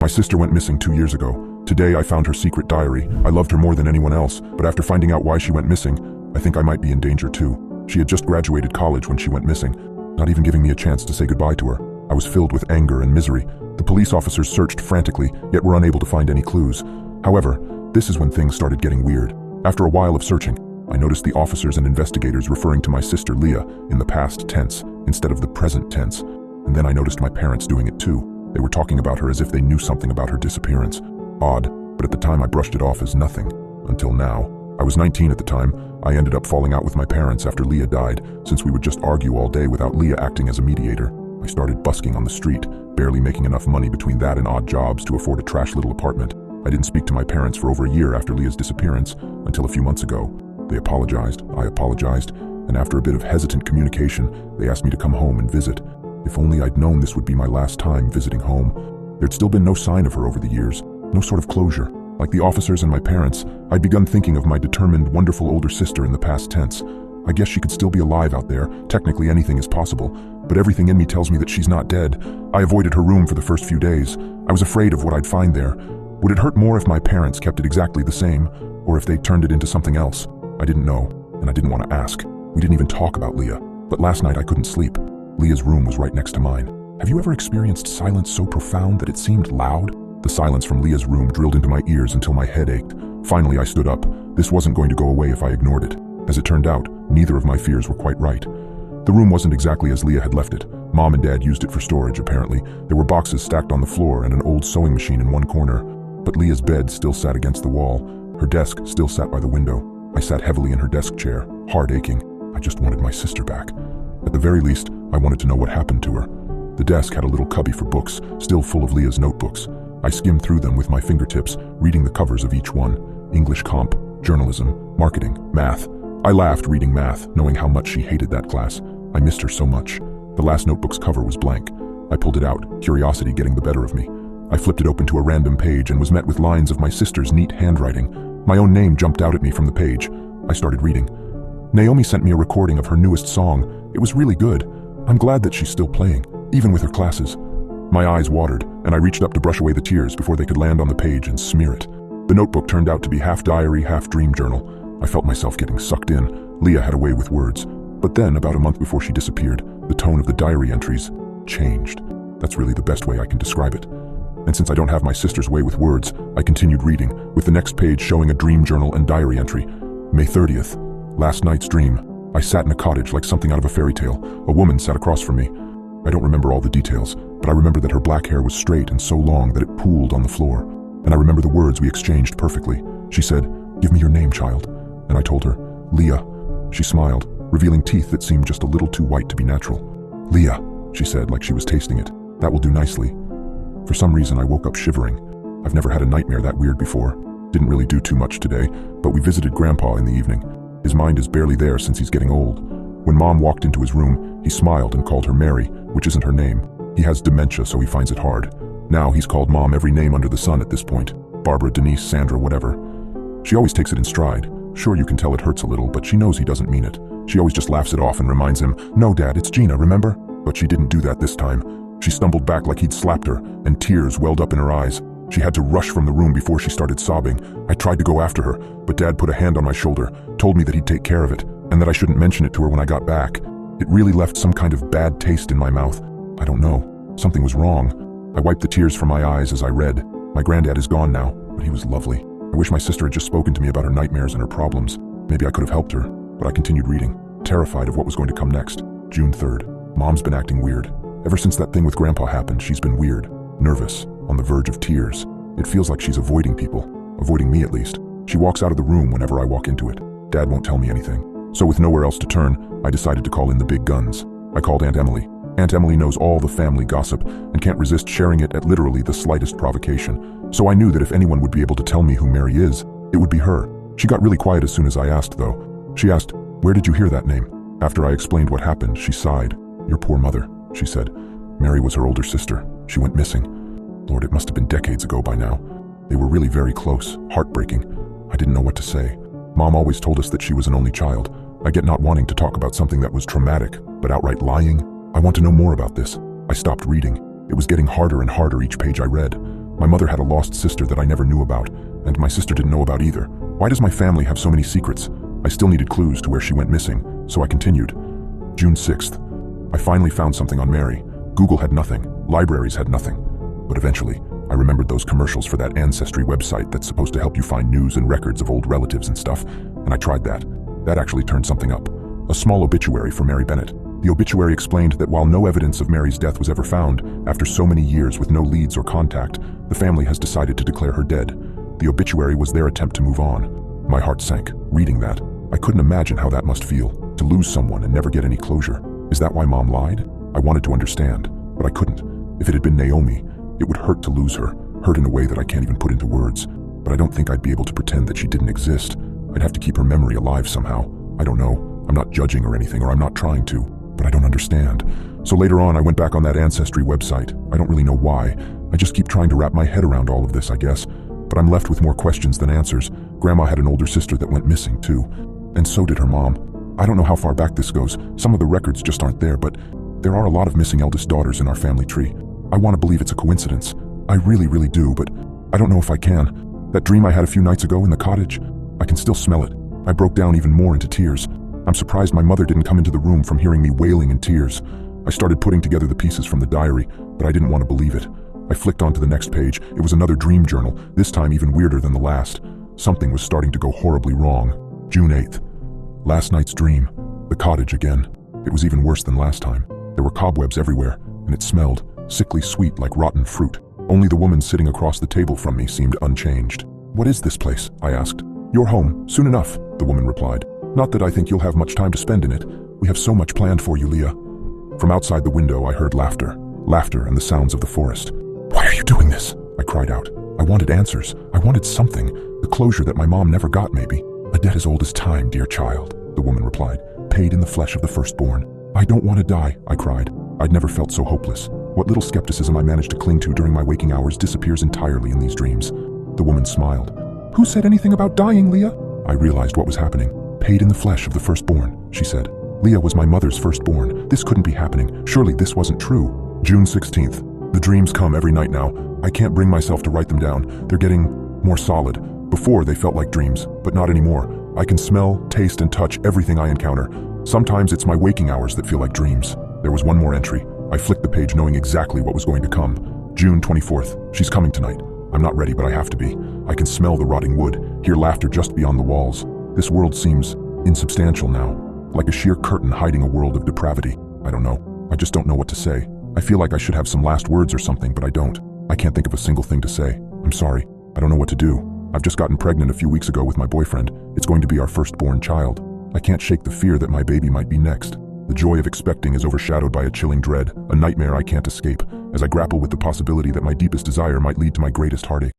My sister went missing 2 years ago. Today I found her secret diary. I loved her more than anyone else, but after finding out why she went missing, I think I might be in danger too. She had just graduated college when she went missing, not even giving me a chance to say goodbye to her. I was filled with anger and misery. The police officers searched frantically, yet were unable to find any clues. However, this is when things started getting weird. After a while of searching, I noticed the officers and investigators referring to my sister Leah in the past tense instead of the present tense. And then I noticed my parents doing it too. They were talking about her as if they knew something about her disappearance. Odd, but at the time I brushed it off as nothing. Until now. I was 19 at the time. I ended up falling out with my parents after Leah died, since we would just argue all day without Leah acting as a mediator. I started busking on the street, barely making enough money between that and odd jobs to afford a trash little apartment. I didn't speak to my parents for over a year after Leah's disappearance, until a few months ago. They apologized, I apologized, and after a bit of hesitant communication, they asked me to come home and visit. If only I'd known this would be my last time visiting home. There'd still been no sign of her over the years, no sort of closure. Like the officers and my parents, I'd begun thinking of my determined, wonderful older sister in the past tense. I guess she could still be alive out there. Technically anything is possible, but everything in me tells me that she's not dead. I avoided her room for the first few days. I was afraid of what I'd find there. Would it hurt more if my parents kept it exactly the same, or if they turned it into something else? I didn't know, and I didn't want to ask. We didn't even talk about Leah, but last night I couldn't sleep. Leah's room was right next to mine. Have you ever experienced silence so profound that it seemed loud? The silence from Leah's room drilled into my ears until my head ached. Finally, I stood up. This wasn't going to go away if I ignored it. As it turned out, neither of my fears were quite right. The room wasn't exactly as Leah had left it. Mom and Dad used it for storage, apparently. There were boxes stacked on the floor and an old sewing machine in one corner. But Leah's bed still sat against the wall. Her desk still sat by the window. I sat heavily in her desk chair, heart aching. I just wanted my sister back. At the very least, I wanted to know what happened to her. The desk had a little cubby for books, still full of Leah's notebooks. I skimmed through them with my fingertips, reading the covers of each one. English comp, journalism, marketing, math. I laughed reading math, knowing how much she hated that class. I missed her so much. The last notebook's cover was blank. I pulled it out, curiosity getting the better of me. I flipped it open to a random page and was met with lines of my sister's neat handwriting. My own name jumped out at me from the page. I started reading. Naomi sent me a recording of her newest song. It was really good. I'm glad that she's still playing, even with her classes. My eyes watered, and I reached up to brush away the tears before they could land on the page and smear it. The notebook turned out to be half diary, half dream journal. I felt myself getting sucked in. Leah had a way with words. But then, about a month before she disappeared, the tone of the diary entries changed. That's really the best way I can describe it. And since I don't have my sister's way with words, I continued reading, with the next page showing a dream journal and diary entry. May 30th. Last night's dream. I sat in a cottage like something out of a fairy tale. A woman sat across from me. I don't remember all the details, but I remember that her black hair was straight and so long that it pooled on the floor. And I remember the words we exchanged perfectly. She said, "Give me your name, child." And I told her, "Leah." She smiled, revealing teeth that seemed just a little too white to be natural. "Leah," she said, like she was tasting it. "That will do nicely." For some reason, I woke up shivering. I've never had a nightmare that weird before. Didn't really do too much today, but we visited Grandpa in the evening. His mind is barely there since he's getting old. When Mom walked into his room, he smiled and called her Mary, which isn't her name. He has dementia, so he finds it hard. Now he's called Mom every name under the sun at this point. Barbara, Denise, Sandra, whatever. She always takes it in stride. Sure, you can tell it hurts a little, but she knows he doesn't mean it. She always just laughs it off and reminds him, "No, Dad, it's Gina, remember?" But she didn't do that this time. She stumbled back like he'd slapped her, and tears welled up in her eyes. She had to rush from the room before she started sobbing. I tried to go after her, but Dad put a hand on my shoulder, told me that he'd take care of it, and that I shouldn't mention it to her when I got back. It really left some kind of bad taste in my mouth. I don't know. Something was wrong. I wiped the tears from my eyes as I read. My granddad is gone now, but he was lovely. I wish my sister had just spoken to me about her nightmares and her problems. Maybe I could have helped her, but I continued reading, terrified of what was going to come next. June 3rd. Mom's been acting weird. Ever since that thing with Grandpa happened, she's been weird, nervous, on the verge of tears. It feels like she's avoiding people, avoiding me at least. She walks out of the room whenever I walk into it. Dad won't tell me anything. So with nowhere else to turn, I decided to call in the big guns. I called Aunt Emily. Aunt Emily knows all the family gossip and can't resist sharing it at literally the slightest provocation. So I knew that if anyone would be able to tell me who Mary is, it would be her. She got really quiet as soon as I asked, though. She asked, "Where did you hear that name?" After I explained what happened, she sighed. "Your poor mother," she said. "Mary was her older sister. She went missing. Lord, it must have been decades ago by now. They were really very close, heartbreaking. I didn't know what to say. Mom always told us that she was an only child. I get not wanting to talk about something that was traumatic, but outright lying. I want to know more about this." I stopped reading. It was getting harder and harder each page I read. My mother had a lost sister that I never knew about, and my sister didn't know about either. Why does my family have so many secrets? I still needed clues to where she went missing, so I continued. June 6th. I finally found something on Mary. Google had nothing, libraries had nothing. But eventually, I remembered those commercials for that ancestry website that's supposed to help you find news and records of old relatives and stuff, and I tried that. That actually turned something up. A small obituary for Mary Bennett. The obituary explained that while no evidence of Mary's death was ever found, after so many years with no leads or contact, the family has decided to declare her dead. The obituary was their attempt to move on. My heart sank, reading that. I couldn't imagine how that must feel, to lose someone and never get any closure. Is that why Mom lied? I wanted to understand, but I couldn't. If it had been Naomi, it would hurt to lose her, hurt in a way that I can't even put into words. But I don't think I'd be able to pretend that she didn't exist. I'd have to keep her memory alive somehow. I don't know. I'm not judging or anything, or I'm not trying to, but I don't understand. So later on, I went back on that ancestry website. I don't really know why. I just keep trying to wrap my head around all of this, I guess. But I'm left with more questions than answers. Grandma had an older sister that went missing, too. And so did her mom. I don't know how far back this goes. Some of the records just aren't there, but there are a lot of missing eldest daughters in our family tree. I want to believe it's a coincidence. I really, really do, but I don't know if I can. That dream I had a few nights ago in the cottage, I can still smell it. I broke down even more into tears. I'm surprised my mother didn't come into the room from hearing me wailing in tears. I started putting together the pieces from the diary, but I didn't want to believe it. I flicked onto the next page. It was another dream journal, this time even weirder than the last. Something was starting to go horribly wrong. June 8th. Last night's dream. The cottage again. It was even worse than last time. There were cobwebs everywhere, and it smelled sickly sweet like rotten fruit. Only the woman sitting across the table from me seemed unchanged. "What is this place?" I asked. "You're home, soon enough," the woman replied. "Not that I think you'll have much time to spend in it. We have so much planned for you, Leah." From outside the window, I heard laughter. Laughter and the sounds of the forest. "Why are you doing this?" I cried out. I wanted answers. I wanted something. The closure that my mom never got, maybe. "A debt as old as time, dear child," the woman replied. "Paid in the flesh of the firstborn." "I don't want to die," I cried. I'd never felt so hopeless. What little skepticism I managed to cling to during my waking hours disappears entirely in these dreams. The woman smiled. "Who said anything about dying, Leah?" I realized what was happening. "Paid in the flesh of the firstborn," she said. "Leah was my mother's firstborn. This couldn't be happening. Surely this wasn't true." June 16th. The dreams come every night now. I can't bring myself to write them down. They're getting more solid. Before, they felt like dreams, but not anymore. I can smell, taste, and touch everything I encounter. Sometimes it's my waking hours that feel like dreams. There was one more entry. I flicked the page knowing exactly what was going to come. June 24th. She's coming tonight. I'm not ready, but I have to be. I can smell the rotting wood, hear laughter just beyond the walls. This world seems insubstantial now, like a sheer curtain hiding a world of depravity. I don't know. I just don't know what to say. I feel like I should have some last words or something, but I don't. I can't think of a single thing to say. I'm sorry. I don't know what to do. I've just gotten pregnant a few weeks ago with my boyfriend. It's going to be our firstborn child. I can't shake the fear that my baby might be next. The joy of expecting is overshadowed by a chilling dread, a nightmare I can't escape, as I grapple with the possibility that my deepest desire might lead to my greatest heartache.